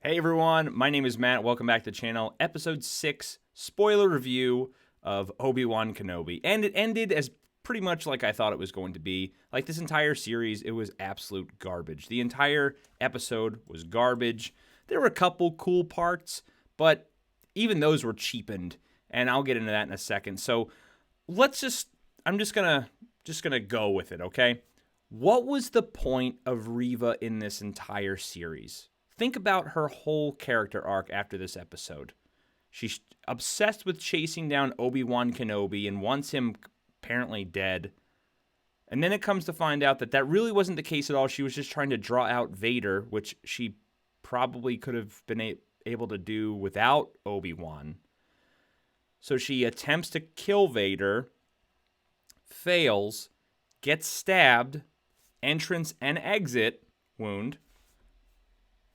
Hey everyone, my name is Matt. Welcome back to the channel. Episode 6, spoiler review of Obi-Wan Kenobi. And it ended as pretty much like I thought it was going to be. Like this entire series, it was absolute garbage. The entire episode was garbage. There were a couple cool parts, but even those were cheapened. And I'll get into that in a second. So I'm just gonna go with it, okay? What was the point of Reva in this entire series? Think about her whole character arc after this episode. She's obsessed with chasing down Obi-Wan Kenobi and wants him apparently dead. And then it comes to find out that that really wasn't the case at all. She was just trying to draw out Vader, which she probably could have been able to do without Obi-Wan. So she attempts to kill Vader, fails, gets stabbed, entrance and exit wound,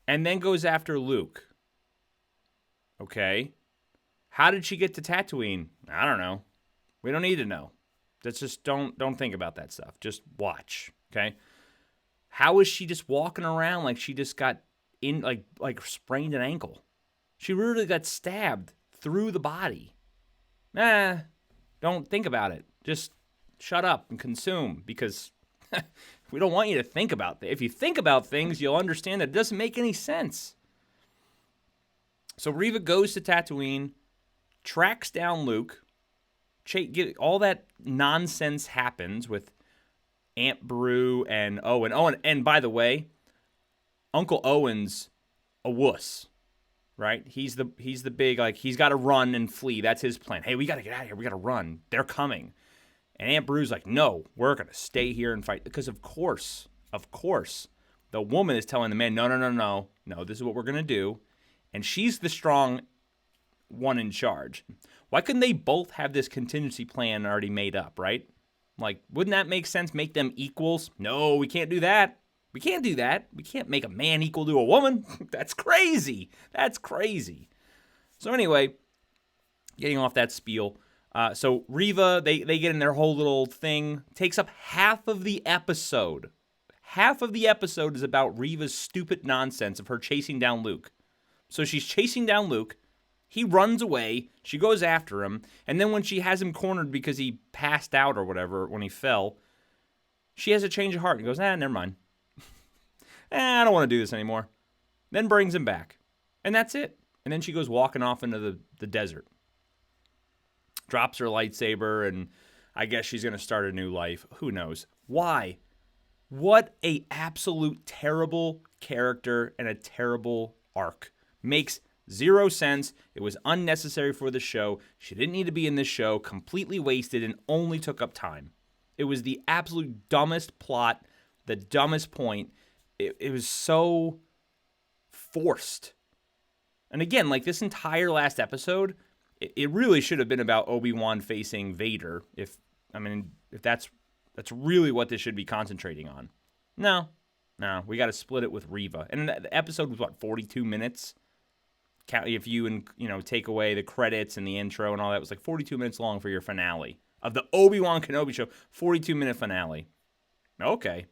and then goes after Luke. Okay. How did she get to Tatooine? I don't know. We don't need to know. That's just don't think about that stuff. Just watch. Okay. How is she just walking around like she just got in like sprained an ankle? She really got stabbed through the body. Don't think about it. Just shut up and consume, because we don't want you to think about that. If you think about things, you'll understand that it doesn't make any sense. So Reva goes to Tatooine, tracks down Luke. All that nonsense happens with Aunt Beru and Owen. And by the way, Uncle Owen's a wuss, right? He's the big, like, he's got to run and flee. That's his plan. Hey, we got to get out of here. We got to run. They're coming. And Aunt Beru's like, no, we're going to stay here and fight. Because of course, the woman is telling the man, no, this is what we're going to do. And she's the strong one in charge. Why couldn't they both have this contingency plan already made up, right? Like, wouldn't that make sense? Make them equals? No, we can't do that. We can't do that. We can't make a man equal to a woman. That's crazy. So anyway, getting off that spiel. So Reva, they get in their whole little thing. Takes up half of the episode. Half of the episode is about Reva's stupid nonsense of her chasing down Luke. So she's chasing down Luke. He runs away. She goes after him. And then when she has him cornered because he passed out or whatever when he fell, she has a change of heart and goes, never mind. I don't want to do this anymore. Then brings him back. And that's it. And then she goes walking off into the desert. Drops her lightsaber, and I guess she's going to start a new life. Who knows? Why? What a absolute terrible character and a terrible arc. Makes zero sense. It was unnecessary for the show. She didn't need to be in this show. Completely wasted and only took up time. It was the absolute dumbest plot, the dumbest point. It was so forced. And again, like this entire last episode, it really should have been about Obi-Wan facing Vader. If that's really what this should be concentrating on. No, we got to split it with Reva. And the episode was 42 minutes. If you take away the credits and the intro and all that, it was like 42 minutes long for your finale of the Obi-Wan Kenobi show. 42-minute finale. Okay,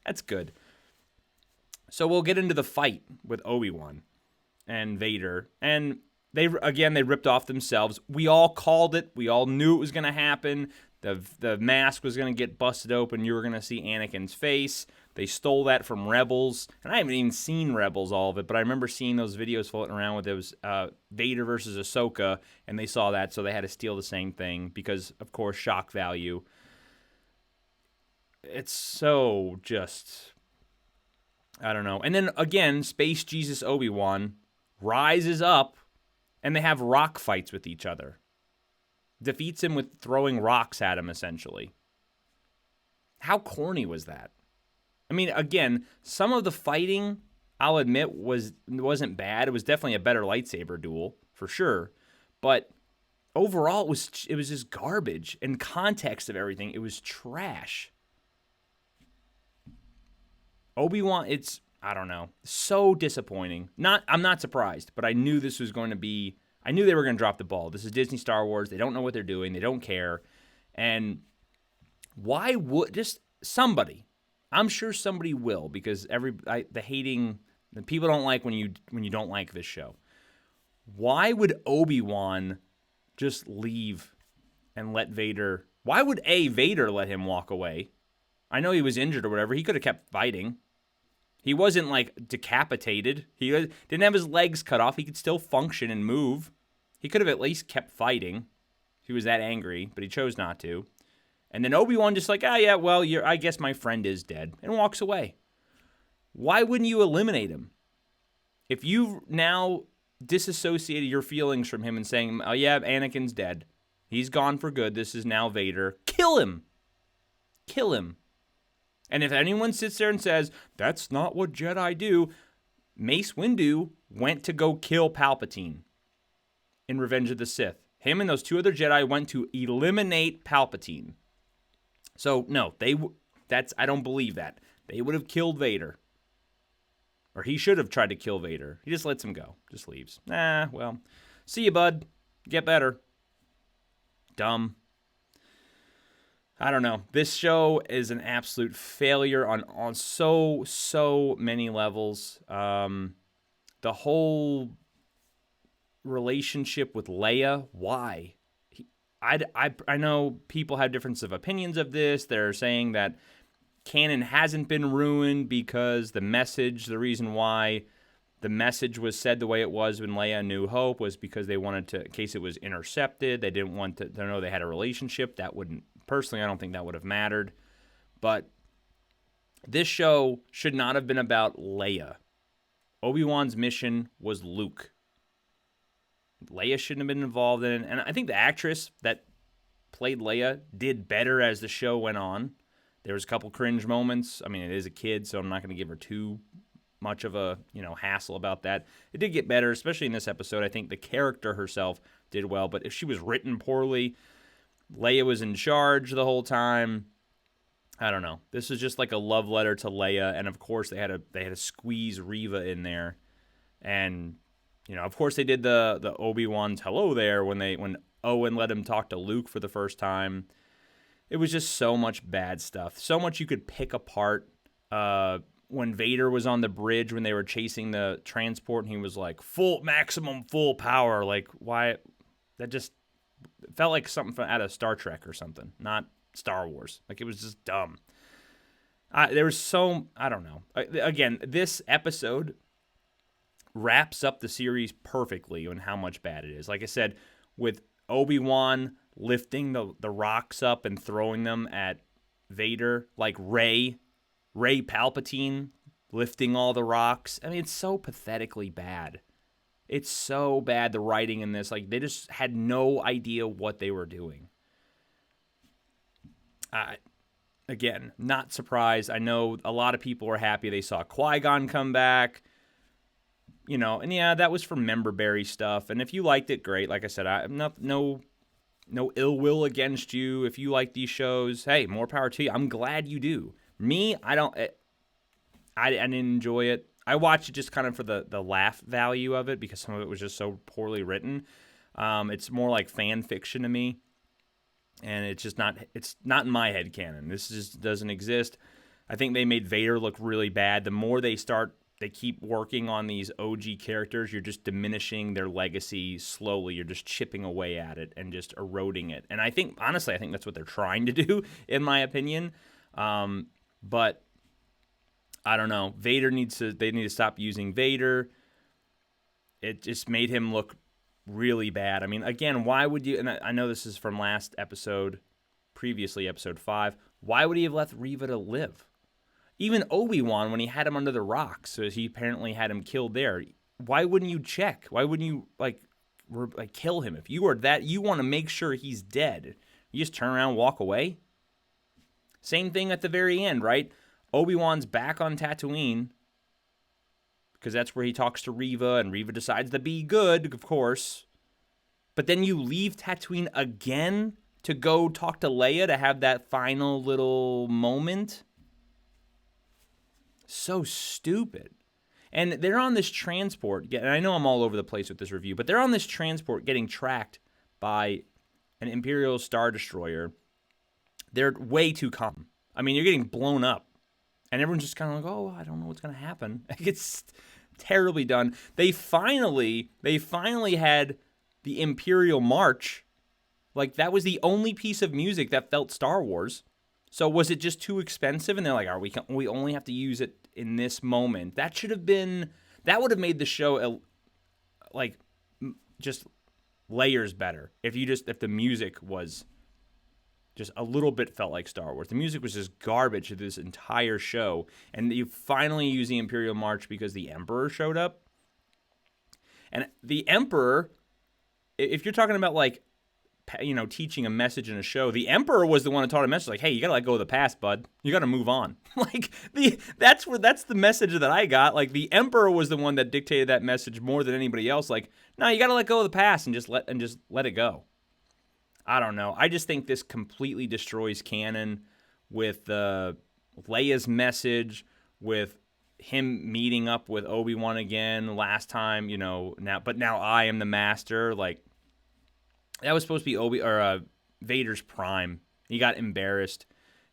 that's good. So we'll get into the fight with Obi-Wan and Vader, and they ripped off themselves. We all called it. We all knew it was going to happen. The mask was going to get busted open. You were going to see Anakin's face. They stole that from Rebels. And I haven't even seen Rebels, all of it, but I remember seeing those videos floating around with those Vader versus Ahsoka, and they saw that, so they had to steal the same thing because, of course, shock value. It's so just, I don't know. And then, again, Space Jesus Obi-Wan rises up, and they have rock fights with each other. Defeats him with throwing rocks at him, essentially. How corny was that? I mean, again, some of the fighting, I'll admit, wasn't bad. It was definitely a better lightsaber duel, for sure. But overall, it was just garbage. In context of everything, it was trash. Obi-Wan, I don't know, so disappointing. I'm not surprised, but I knew this was going to be, I knew they were going to drop the ball. This is Disney Star Wars. They don't know what they're doing. They don't care. And just somebody, I'm sure somebody will, because the hating And people don't like when you don't like this show. Why would Obi-Wan just leave and let Vader? Why would Vader let him walk away? I know he was injured or whatever. He could have kept fighting. He wasn't like decapitated. He didn't have his legs cut off. He could still function and move. He could have at least kept fighting. He was that angry, but he chose not to. And then Obi-Wan just like, yeah, well, I guess my friend is dead, and walks away. Why wouldn't you eliminate him? If you've now disassociated your feelings from him and saying, oh yeah, Anakin's dead. He's gone for good. This is now Vader. Kill him. Kill him. And if anyone sits there and says, that's not what Jedi do, Mace Windu went to go kill Palpatine in Revenge of the Sith. Him and those two other Jedi went to eliminate Palpatine. So, no, I don't believe that. They would have killed Vader. Or he should have tried to kill Vader. He just lets him go. Just leaves. Well, see you, bud. Get better. Dumb. I don't know. This show is an absolute failure on so many levels. The whole relationship with Leia, why? I know people have difference of opinions of this. They're saying that canon hasn't been ruined because the reason why the message was said the way it was when Leia New Hope was because they wanted to, in case it was intercepted, they didn't want to know they had a relationship. That wouldn't, personally, I don't think that would have mattered. But this show should not have been about Leia. Obi-Wan's mission was Luke. Leia shouldn't have been involved in it. And I think the actress that played Leia did better as the show went on. There was a couple cringe moments. I mean, it is a kid, so I'm not going to give her too much of a hassle about that. It did get better, especially in this episode. I think the character herself did well, but if she was written poorly, Leia was in charge the whole time. I don't know. This is just like a love letter to Leia, and of course they had to squeeze Reva in there, and of course they did the Obi-Wan's hello there when Owen let him talk to Luke for the first time. It was just so much bad stuff. So much you could pick apart. When Vader was on the bridge when they were chasing the transport and he was like, maximum full power. Like, why? That just felt like something out of Star Trek or something, not Star Wars. Like, it was just dumb. There was I don't know. Again, this episode wraps up the series perfectly on how much bad it is. Like I said, with Obi-Wan lifting the rocks up and throwing them at Vader, like Rey Palpatine lifting all the rocks. I mean, it's so pathetically bad. It's so bad, the writing in this. Like, they just had no idea what they were doing. Again, not surprised. I know a lot of people were happy they saw Qui-Gon come back. And yeah, that was from Memberberry stuff. And if you liked it, great. Like I said, I'm no ill will against you. If you like these shows, hey, more power to you. I'm glad you do. Me, I didn't enjoy it. I watched it just kind of for the laugh value of it because some of it was just so poorly written. It's more like fan fiction to me, and it's not in my head canon. This just doesn't exist. I think they made Vader look really bad. The more they keep working on these OG characters, you're just diminishing their legacy slowly. You're just chipping away at it and just eroding it. And I think that's what they're trying to do, in my opinion. But I don't know. They need to stop using Vader. It just made him look really bad. I mean, again, why would you, and I know this is from last episode, previously episode 5, why would he have left Reva to live? Even Obi-Wan, when he had him under the rocks, so he apparently had him killed there, why wouldn't you check? Why wouldn't you, kill him? If you are that, you want to make sure he's dead. You just turn around and walk away? Same thing at the very end, right? Obi-Wan's back on Tatooine because that's where he talks to Reva, and Reva decides to be good, of course. But then you leave Tatooine again to go talk to Leia to have that final little moment. So stupid. And they're on this transport, and I know I'm all over the place with this review, but they're on this transport getting tracked by an Imperial Star Destroyer. They're way too calm. I mean, you're getting blown up. And everyone's just kind of like, oh, I don't know what's going to happen. terribly done. They finally had the Imperial March. Like, that was the only piece of music that felt Star Wars. So was it just too expensive? And they're like, we only have to use it in this moment. That would have made the show just layers better if the music was just a little bit felt like Star Wars. The music was just garbage to this entire show, and you finally use the Imperial March because the Emperor showed up. And the Emperor, if you're talking about like, you know, teaching a message in a show, the Emperor was the one that taught a message like, hey, you gotta let go of the past, bud. You gotta move on. Like, that's the message that I got. Like, the Emperor was the one that dictated that message more than anybody else. Like, no, you gotta let go of the past and just let it go. I don't know. I just think this completely destroys canon with Leia's message, with him meeting up with Obi-Wan again last time, you know, now I am the master. Like, that was supposed to be Vader's prime. He got embarrassed.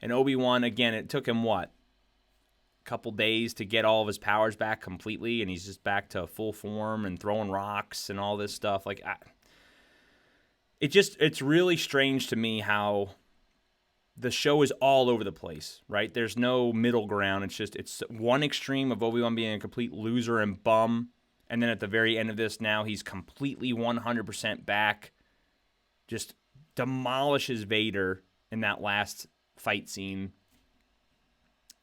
And Obi-Wan, again, it took him, a couple days to get all of his powers back completely, and he's just back to full form and throwing rocks and all this stuff. Like, it's really strange to me how the show is all over the place, right? There's no middle ground. It's one extreme of Obi-Wan being a complete loser and bum, and then at the very end of this, now he's completely 100% back. Just demolishes Vader in that last fight scene.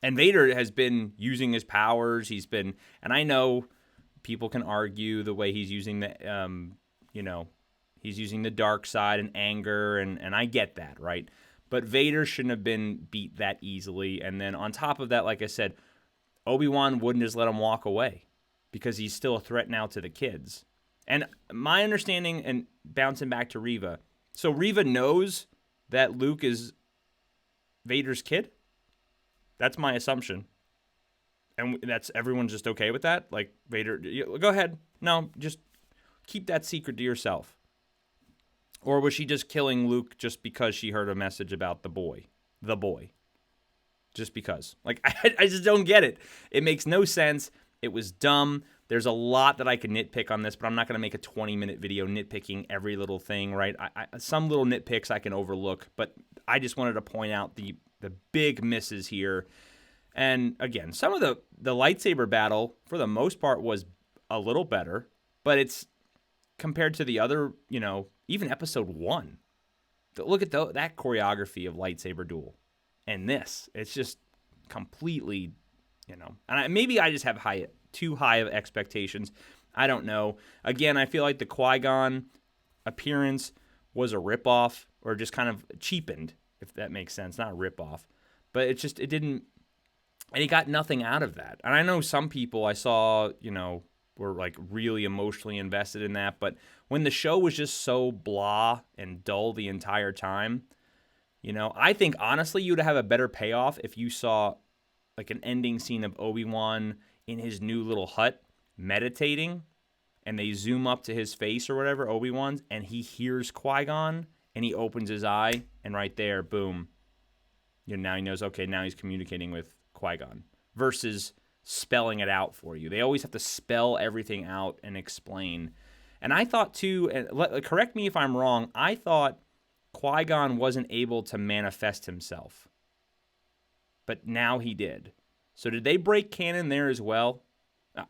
And Vader has been using his powers. And I know people can argue the way he's using he's using the dark side and anger, and I get that, right? But Vader shouldn't have been beat that easily. And then on top of that, like I said, Obi-Wan wouldn't just let him walk away because he's still a threat now to the kids. And my understanding, and bouncing back to Reva, so Reva knows that Luke is Vader's kid? That's my assumption. And everyone's just okay with that? Like, Vader, go ahead. No, just keep that secret to yourself. Or was she just killing Luke just because she heard a message about the boy? The boy. Just because. Like, I just don't get it. It makes no sense. It was dumb. There's a lot that I could nitpick on this, but I'm not going to make a 20-minute video nitpicking every little thing, right? Some little nitpicks I can overlook, but I just wanted to point out the big misses here. And again, some of the lightsaber battle, for the most part, was a little better, but it's compared to the other, you know, even episode 1. Look at that choreography of lightsaber duel. And this, it's just completely, you know, and maybe I just have too high of expectations. I don't know. Again, I feel like the Qui-Gon appearance was a ripoff, or just kind of cheapened, if that makes sense. Not a ripoff, but it didn't, and he got nothing out of that. And I know some people I saw, you know, were like really emotionally invested in that, but when the show was just so blah and dull the entire time, you know, I think honestly you'd have a better payoff if you saw like an ending scene of Obi-Wan in his new little hut meditating, and they zoom up to his face or whatever, Obi-Wan's, and he hears Qui-Gon, and he opens his eye, and right there, boom, you know, now he knows, okay, now he's communicating with Qui-Gon, versus spelling it out for you. They always have to spell everything out and explain. And I thought too, and correct me if I'm wrong, I thought Qui-Gon wasn't able to manifest himself, but now he did. So did they break canon there as well?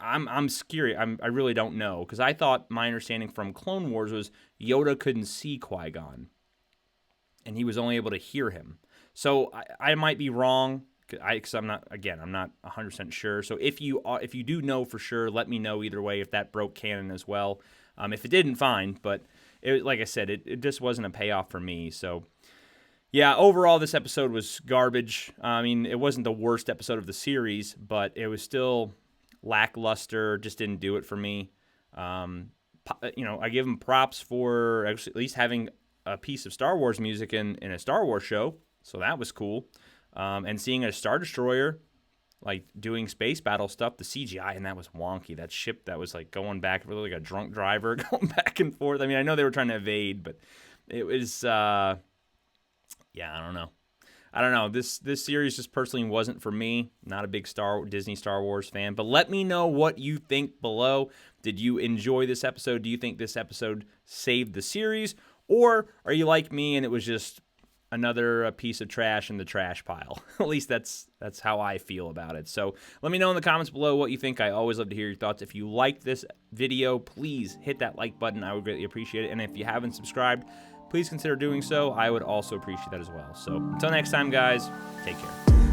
I'm scared. I really don't know, because I thought my understanding from Clone Wars was Yoda couldn't see Qui-Gon, and he was only able to hear him. So I might be wrong, because I'm not 100% sure. So if you do know for sure, let me know either way if that broke canon as well. If it didn't, fine. But like I said, it just wasn't a payoff for me. So. Yeah, overall, this episode was garbage. I mean, it wasn't the worst episode of the series, but it was still lackluster. Just didn't do it for me. You know, I give them props for at least having a piece of Star Wars music in a Star Wars show, so that was cool. And seeing a Star Destroyer, like, doing space battle stuff, the CGI in that was wonky. That ship that was, like, going back, really like a drunk driver going back and forth. I mean, I know they were trying to evade, but it was... yeah, I don't know. I don't know. This series just personally wasn't for me. Not a big Disney Star Wars fan. But let me know what you think below. Did you enjoy this episode? Do you think this episode saved the series? Or are you like me and it was just another piece of trash in the trash pile? At least that's how I feel about it. So let me know in the comments below what you think. I always love to hear your thoughts. If you liked this video, please hit that like button. I would greatly appreciate it. And if you haven't subscribed, please consider doing so. I would also appreciate that as well. So until next time, guys, take care.